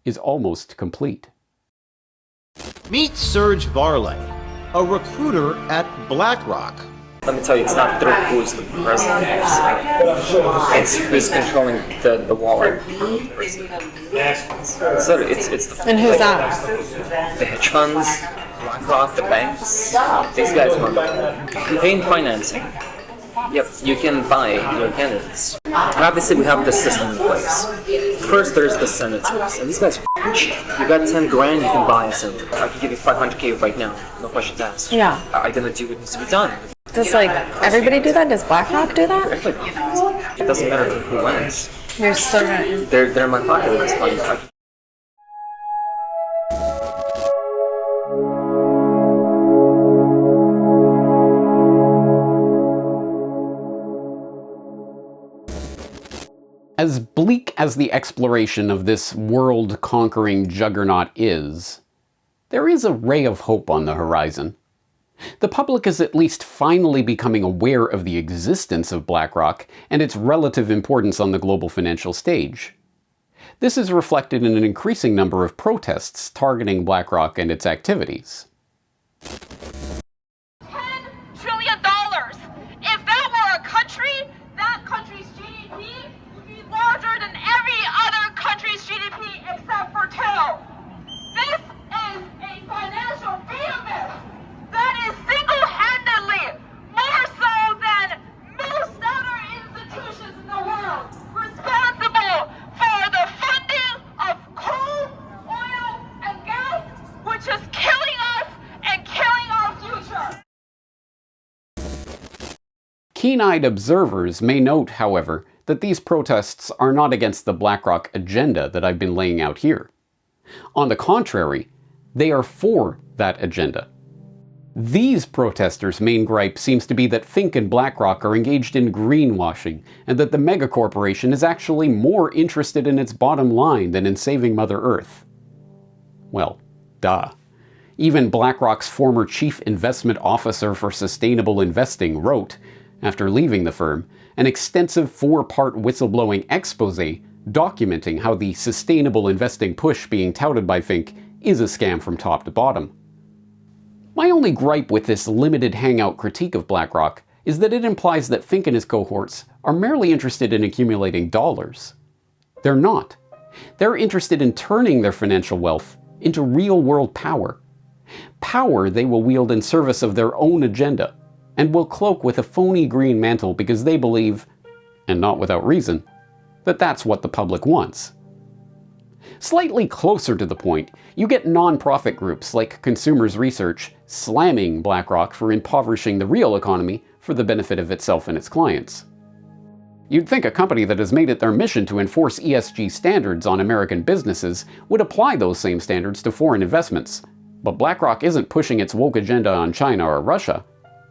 is almost complete. Meet Serge Varley, a recruiter at BlackRock. Let me tell you, it's not through who's the president. It's who's controlling the wallet. So it's the, and who's that? The hedge funds, BlackRock, the banks. These guys want campaign financing. Yep, you can buy your candidates. Obviously, we have the system in place. First, there's the senators, and these guys are cheap. You got 10 grand, you can buy a senator. I can give you 500K right now, no questions asked. Yeah. I'm gonna do what needs to be done. Does everybody do that? Does BlackRock do that? It doesn't matter who wins. You're still gonna... They're in my pocket at this point. As bleak as the exploration of this world-conquering juggernaut is, there is a ray of hope on the horizon. The public is at least finally becoming aware of the existence of BlackRock and its relative importance on the global financial stage. This is reflected in an increasing number of protests targeting BlackRock and its activities. $10 trillion! If that were a country, that country's GDP would be larger than every other country's GDP except for two. This is a financial behemoth that is single-handedly, more so than most other institutions in the world, responsible for the funding of coal, oil, and gas, which is killing us and killing our future. Keen-eyed observers may note, however, that these protests are not against the BlackRock agenda that I've been laying out here. On the contrary, they are for that agenda. These protesters' main gripe seems to be that Fink and BlackRock are engaged in greenwashing, and that the megacorporation is actually more interested in its bottom line than in saving Mother Earth. Well, duh. Even BlackRock's former chief investment officer for sustainable investing wrote, after leaving the firm, an extensive 4-part whistleblowing exposé documenting how the sustainable investing push being touted by Fink is a scam from top to bottom. My only gripe with this limited hangout critique of BlackRock is that it implies that Fink and his cohorts are merely interested in accumulating dollars. They're not. They're interested in turning their financial wealth into real-world power. Power they will wield in service of their own agenda, and will cloak with a phony green mantle because they believe, and not without reason, that that's what the public wants. Slightly closer to the point, you get non-profit groups like Consumers Research slamming BlackRock for impoverishing the real economy for the benefit of itself and its clients. You'd think a company that has made it their mission to enforce ESG standards on American businesses would apply those same standards to foreign investments, but BlackRock isn't pushing its woke agenda on China or Russia,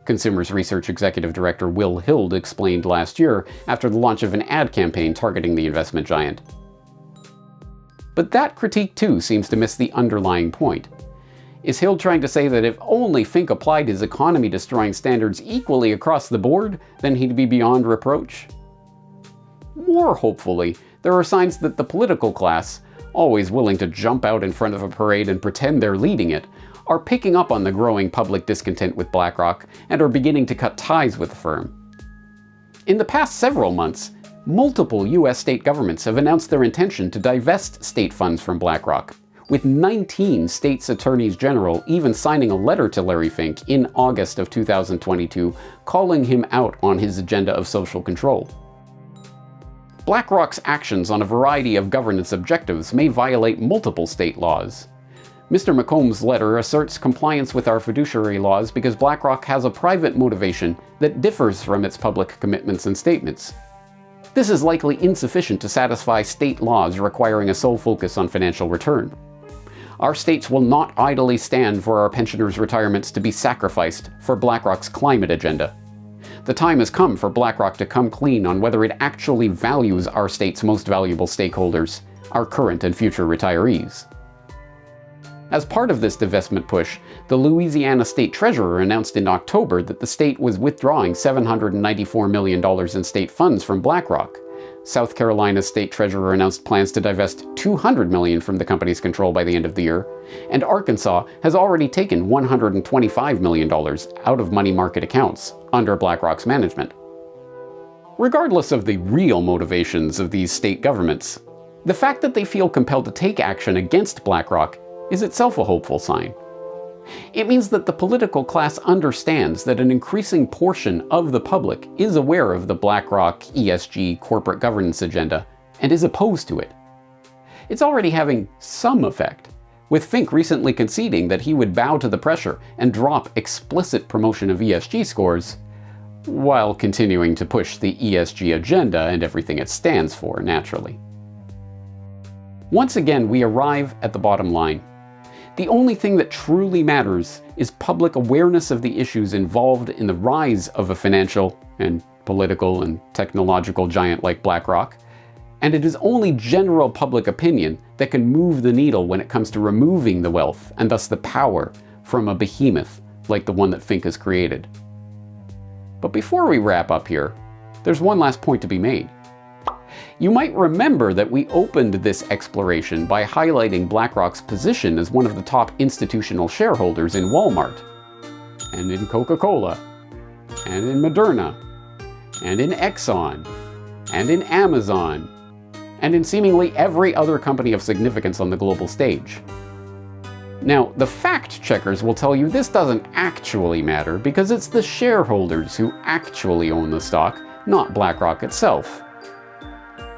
Consumers Research Executive Director Will Hild explained last year after the launch of an ad campaign targeting the investment giant. But that critique too seems to miss the underlying point. Is Hild trying to say that if only Fink applied his economy-destroying standards equally across the board, then he'd be beyond reproach? More hopefully, there are signs that the political class, always willing to jump out in front of a parade and pretend they're leading it, are picking up on the growing public discontent with BlackRock and are beginning to cut ties with the firm. In the past several months, multiple US state governments have announced their intention to divest state funds from BlackRock, with 19 states' attorneys general even signing a letter to Larry Fink in August of 2022 calling him out on his agenda of social control. BlackRock's actions on a variety of governance objectives may violate multiple state laws. Mr. McComb's letter asserts compliance with our fiduciary laws because BlackRock has a private motivation that differs from its public commitments and statements. This is likely insufficient to satisfy state laws requiring a sole focus on financial return. Our states will not idly stand for our pensioners' retirements to be sacrificed for BlackRock's climate agenda. The time has come for BlackRock to come clean on whether it actually values our state's most valuable stakeholders, our current and future retirees. As part of this divestment push, the Louisiana State Treasurer announced in October that the state was withdrawing $794 million in state funds from BlackRock. South Carolina's State Treasurer announced plans to divest $200 million from the company's control by the end of the year, and Arkansas has already taken $125 million out of money market accounts under BlackRock's management. Regardless of the real motivations of these state governments, the fact that they feel compelled to take action against BlackRock is itself a hopeful sign. It means that the political class understands that an increasing portion of the public is aware of the BlackRock ESG corporate governance agenda and is opposed to it. It's already having some effect, with Fink recently conceding that he would bow to the pressure and drop explicit promotion of ESG scores, while continuing to push the ESG agenda and everything it stands for, naturally. Once again, we arrive at the bottom line. The only thing that truly matters is public awareness of the issues involved in the rise of a financial and political and technological giant like BlackRock, and it is only general public opinion that can move the needle when it comes to removing the wealth and thus the power from a behemoth like the one that Fink has created. But before we wrap up here, there's one last point to be made. You might remember that we opened this exploration by highlighting BlackRock's position as one of the top institutional shareholders in Walmart, and in Coca-Cola, and in Moderna, and in Exxon, and in Amazon, and in seemingly every other company of significance on the global stage. Now, the fact checkers will tell you this doesn't actually matter because it's the shareholders who actually own the stock, not BlackRock itself.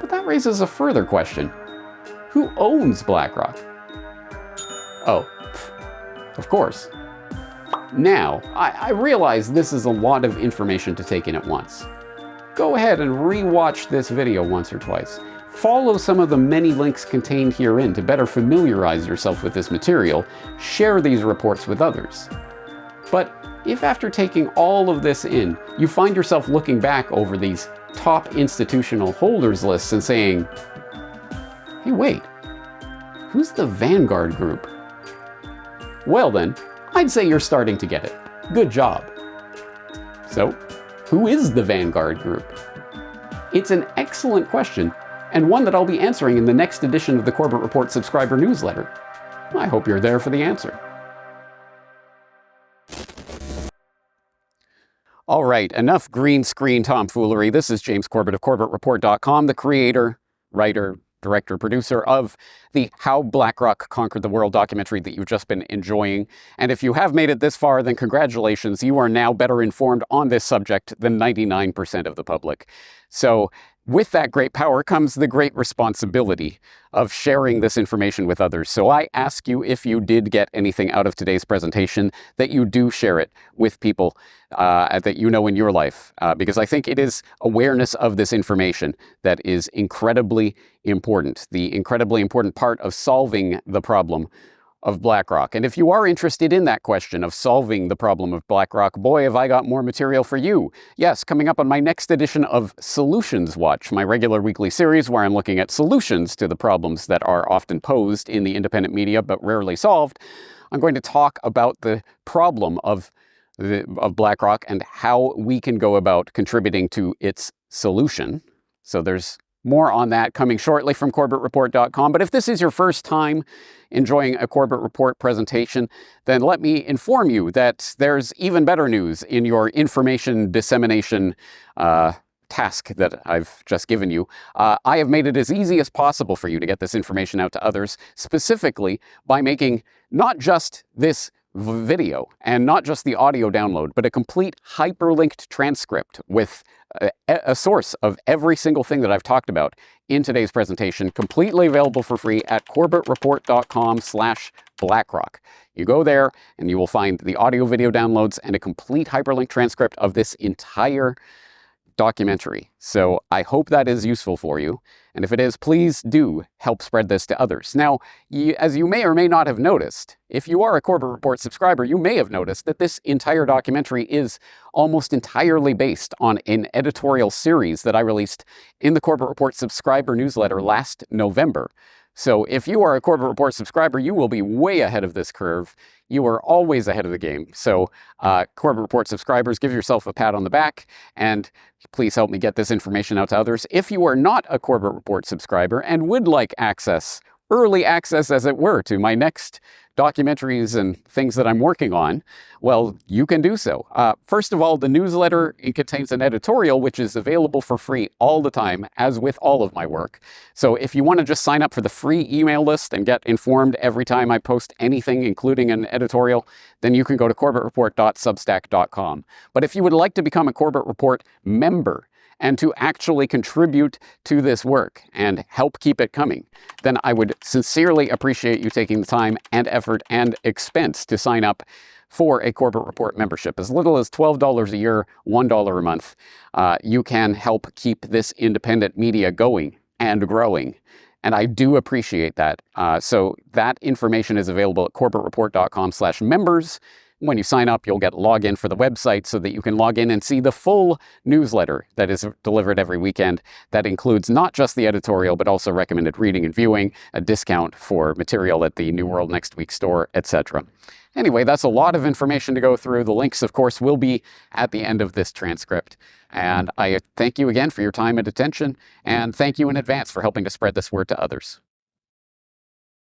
But that raises a further question. Who owns BlackRock? Oh, of course. Now, I realize this is a lot of information to take in at once. Go ahead and re-watch this video once or twice. Follow some of the many links contained herein to better familiarize yourself with this material. Share these reports with others. But if after taking all of this in, you find yourself looking back over these top institutional holders lists and saying, hey, wait, who's the Vanguard group? Well then, I'd say you're starting to get it. Good job. So, who is the Vanguard group? It's an excellent question, and one that I'll be answering in the next edition of the Corbett Report subscriber newsletter. I hope you're there for the answer. All right, enough green screen tomfoolery. This is James Corbett of CorbettReport.com, the creator, writer, director, producer of the How BlackRock Conquered the World documentary that you've just been enjoying. And if you have made it this far, then congratulations. You are now better informed on this subject than 99% of the public. So with that great power comes the great responsibility of sharing this information with others. So I ask you, if you did get anything out of today's presentation, that you do share it with people that you know in your life, because I think it is awareness of this information that is incredibly important, the incredibly important part of solving the problem of BlackRock. And if you are interested in that question of solving the problem of BlackRock, boy, have I got more material for you. Yes, coming up on my next edition of Solutions Watch, my regular weekly series where I'm looking at solutions to the problems that are often posed in the independent media but rarely solved, I'm going to talk about the problem of BlackRock and how we can go about contributing to its solution. So there's more on that coming shortly from CorbettReport.com. But if this is your first time enjoying a Corbett Report presentation, then let me inform you that there's even better news in your information dissemination task that I've just given you. I have made it as easy as possible for you to get this information out to others, specifically by making not just this video and not just the audio download, but a complete hyperlinked transcript with a source of every single thing that I've talked about in today's presentation, completely available for free at corbettreport.com/BlackRock. You go there and you will find the audio video downloads and a complete hyperlink transcript of this entire documentary. So I hope that is useful for you. And if it is, please do help spread this to others. Now, as you may or may not have noticed, if you are a Corbett Report subscriber, you may have noticed that this entire documentary is almost entirely based on an editorial series that I released in the Corbett Report subscriber newsletter last November. So if you are a Corbett Report subscriber, you will be way ahead of this curve. You are always ahead of the game. So Corbett Report subscribers, give yourself a pat on the back and please help me get this information out to others. If you are not a Corbett Report subscriber and would like access, early access as it were, to my next documentaries and things that I'm working on, well, you can do so. First of all, the newsletter, it contains an editorial which is available for free all the time, as with all of my work. So if you want to just sign up for the free email list and get informed every time I post anything, including an editorial, then you can go to corbettreport.substack.com. But if you would like to become a Corbett Report member, and to actually contribute to this work and help keep it coming, then I would sincerely appreciate you taking the time and effort and expense to sign up for a Corbett Report membership. As little as $12 a year, $1 a month, you can help keep this independent media going and growing. And I do appreciate that. So that information is available at corbettreport.com/members. When you sign up, you'll get login for the website so that you can log in and see the full newsletter that is delivered every weekend. That includes not just the editorial, but also recommended reading and viewing, a discount for material at the New World Next Week store, etc. Anyway, that's a lot of information to go through. The links, of course, will be at the end of this transcript. And I thank you again for your time and attention, and thank you in advance for helping to spread this word to others.